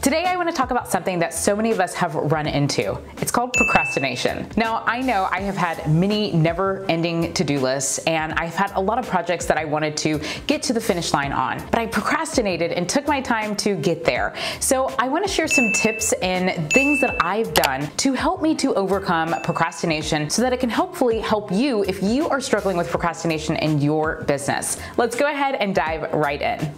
Today I want to talk about something that so many of us have run into. It's called procrastination. Now, I know I have had many never-ending to-do lists, and I've had a lot of projects that I wanted to get to the finish line on, but I procrastinated and took my time to get there. So I want to share some tips and things that I've done to help me to overcome procrastination so that it can hopefully help you if you are struggling with procrastination in your business. Let's go ahead and dive right in.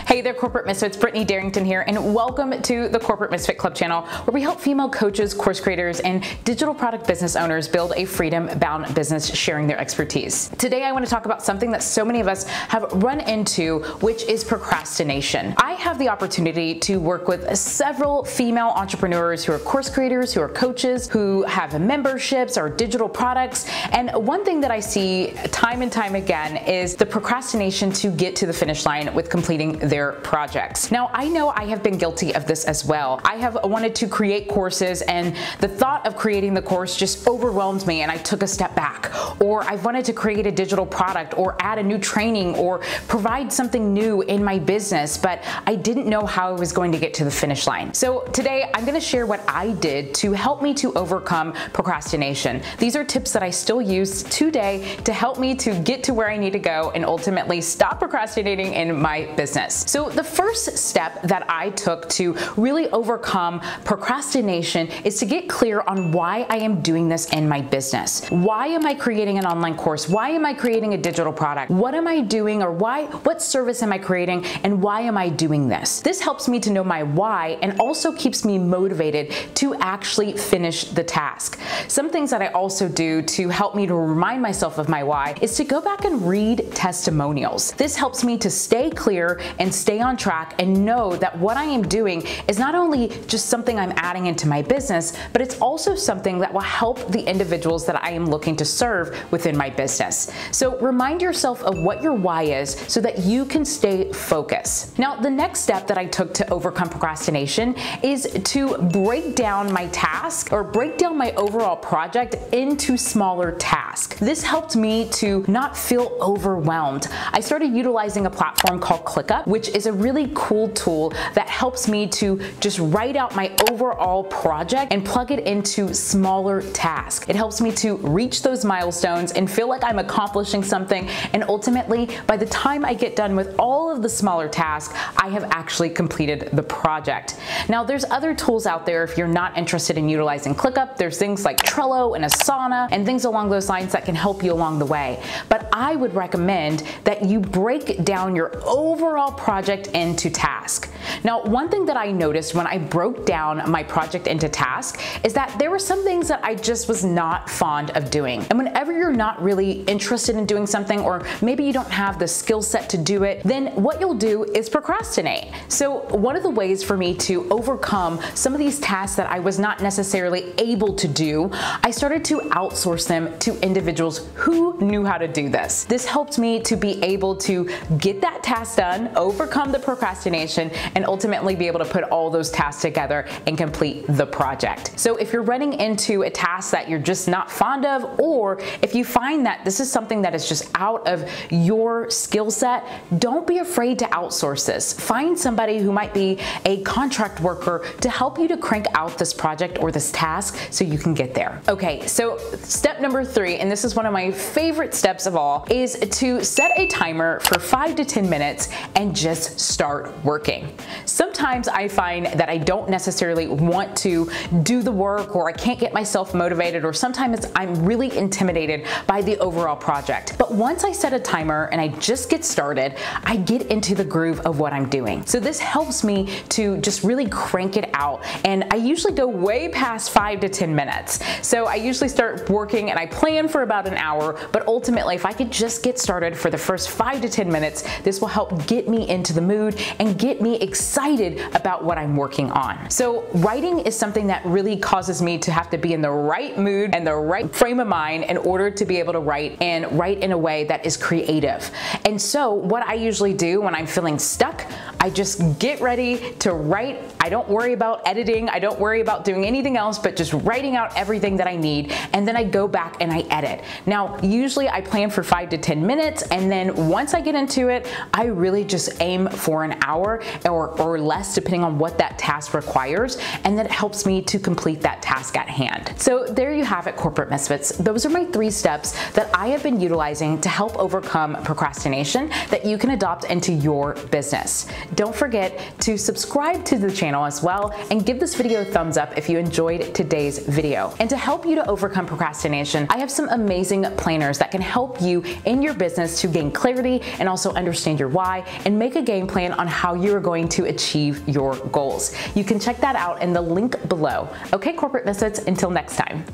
Hey there, Corporate Misfits. Brittany Darrington here, and welcome to the Corporate Misfit Club channel, where we help female coaches, course creators, and digital product business owners build a freedom-bound business sharing their expertise. Today, I want to talk about something that so many of us have run into, which is procrastination. I have the opportunity to work with several female entrepreneurs who are course creators, who are coaches, who have memberships or digital products, and one thing that I see time and time again is the procrastination to get to the finish line with completing their projects. Now, I know I have been guilty of this as well. I have wanted to create courses, and the thought of creating the course just overwhelmed me, and I took a step back. Or I've wanted to create a digital product or add a new training or provide something new in my business, but I didn't know how I was going to get to the finish line. So today I'm going to share what I did to help me to overcome procrastination. These are tips that I still use today to help me to get to where I need to go and ultimately stop procrastinating in my business. So the first step that I took to really overcome procrastination is to get clear on why I am doing this in my business. Why am I creating an online course? Why am I creating a digital product? What am I doing, or what service am I creating, and why am I doing this? This helps me to know my why and also keeps me motivated to actually finish the task. Some things that I also do to help me to remind myself of my why is to go back and read testimonials. This helps me to stay clear and stay on track and know that what I am doing is not only just something I'm adding into my business, but it's also something that will help the individuals that I am looking to serve within my business. So remind yourself of what your why is so that you can stay focused. Now, the next step that I took to overcome procrastination is to break down my task or break down my overall project into smaller tasks. This helped me to not feel overwhelmed. I started utilizing a platform called ClickUp, which is a really cool tool that helps me to just write out my overall project and plug it into smaller tasks. It helps me to reach those milestones and feel like I'm accomplishing something, and ultimately, by the time I get done with all of the smaller tasks, I have actually completed the project. Now, there's other tools out there if you're not interested in utilizing ClickUp. There's things like Trello and Asana and things along those lines that can help you along the way. But I would recommend that you break down your overall project into tasks. Now, one thing that I noticed when I broke down my project into tasks is that there were some things that I just was not fond of doing. And whenever you're not really interested in doing something, or maybe you don't have the skill set to do it, then what you'll do is procrastinate. So one of the ways for me to overcome some of these tasks that I was not necessarily able to do, I started to outsource them to individuals who knew how to do this. This helped me to be able to get that task done, overcome the procrastination, and ultimately be able to put all those tasks together and complete the project. So if you're running into a task that you're just not fond of, or if you find that this is something that is just out of your skill set, don't be afraid to outsource this. Find somebody who might be a contract worker to help you to crank out this project or this task so you can get there. Okay, so step number 3, and this is one of my favorite steps of all, is to set a timer for 5 to 10 minutes and just start working. Sometimes I find that I don't necessarily want to do the work, or I can't get myself motivated, or sometimes I'm really intimidated by the overall project. But once I set a timer and I just get started, I get into the groove of what I'm doing. So this helps me to just really crank it out. And I usually go way past 5 to 10 minutes. So I usually start working and I plan for about an hour, but ultimately if I could just get started for the first 5 to 10 minutes, this will help get me into the mood and get me excited about what I'm working on. So writing is something that really causes me to have to be in the right mood and the right frame of mind in order order to be able to write and write in a way that is creative. And so what I usually do when I'm feeling stuck, I just get ready to write. I don't worry about editing. I don't worry about doing anything else, but just writing out everything that I need. And then I go back and I edit. Now, usually I plan for 5 to 10 minutes. And then once I get into it, I really just aim for an hour or less, depending on what that task requires. And then it helps me to complete that task at hand. So there you have it, Corporate Misfits. Those are my 3 steps that I have been utilizing to help overcome procrastination that you can adopt into your business. Don't forget to subscribe to the channel as well and give this video a thumbs up if you enjoyed today's video. And to help you to overcome procrastination, I have some amazing planners that can help you in your business to gain clarity and also understand your why and make a game plan on how you are going to achieve your goals. You can check that out in the link below. Okay, Corporate Misfits, until next time.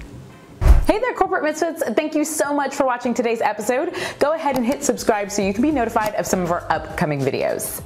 Hey there, Corporate Misfits. Thank you so much for watching today's episode. Go ahead and hit subscribe so you can be notified of some of our upcoming videos.